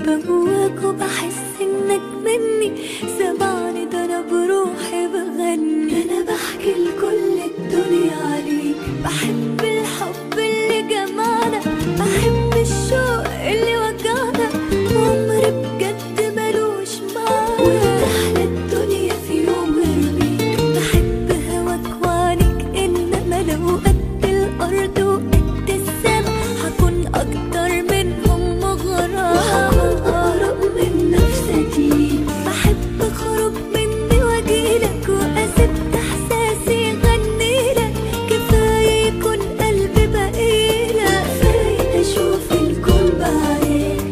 بهواك وبحس انك مني، سمعني ده انا بروحي بغني. انا بحكي لكل الدنيا عليك، بحب الحب اللي جمعنا، بحب الشوق اللي وجعنا، وعمري بجد ملوش معنى. وانت احلى الدنيا في يوم غير بيك، بحب هواك وعنيك، انما لو قد الارض وقد السما هكون اكتر منهم مغرم، وهكون اقرب من نفسي. بحب اخرج مني واجيلك واسيب احساسي يغنيلك، كفايه يكون قلبي بقيلك، كفايه اشوف الكون بعينيك.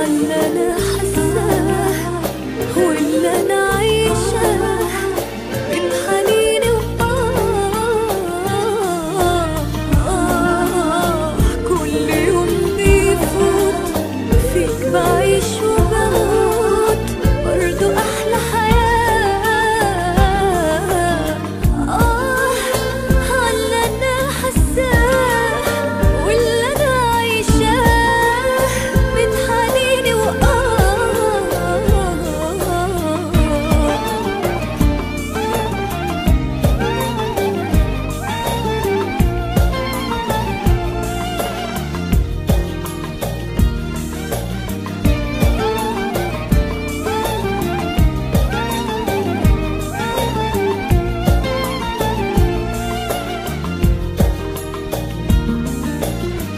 اللي انا حاساه واللي انا عايشاه من حنيني كل يوم بيفوت فيك بعيش وبموت، برضو احلى حياة. اللي انا حاساه واللي انا عايشاه من حنيني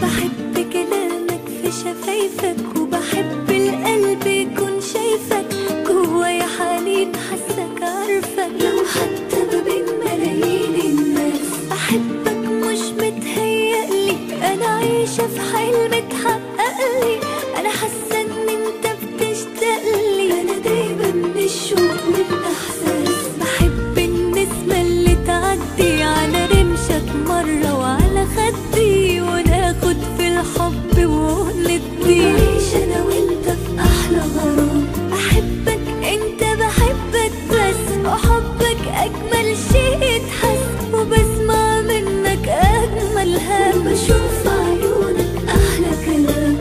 بحب كلامك في شفايفك، وبحب القلب يكون شايفك، جوايا حنين حاسك عارفك، لو حتى ما بين ملايين الناس. بحبك مش متهيألي، انا عايشة في حلم اتحققلي، انا حاسة ان انت بتشتاقلي، انا دايما من الشوق والاحساس. بحب النسمة اللي تعدي على رمشك مرة وعلى خدي، وناخد في الحب وندي، نعيش انا وانت في احلى غرام. بحبك انت بحبك بس، وحبك اجمل شيء يتحس، وبسمع منك اجمل هم، بشوف في عيونك احلى كلام.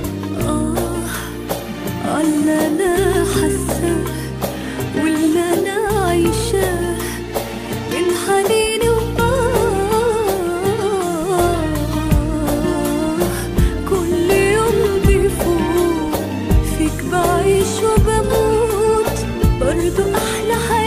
اللي انا حاساه واللي انا عايشاه من حنيني كل يوم بيفوت فيك بعيش وبموت، برضو احلى حياة.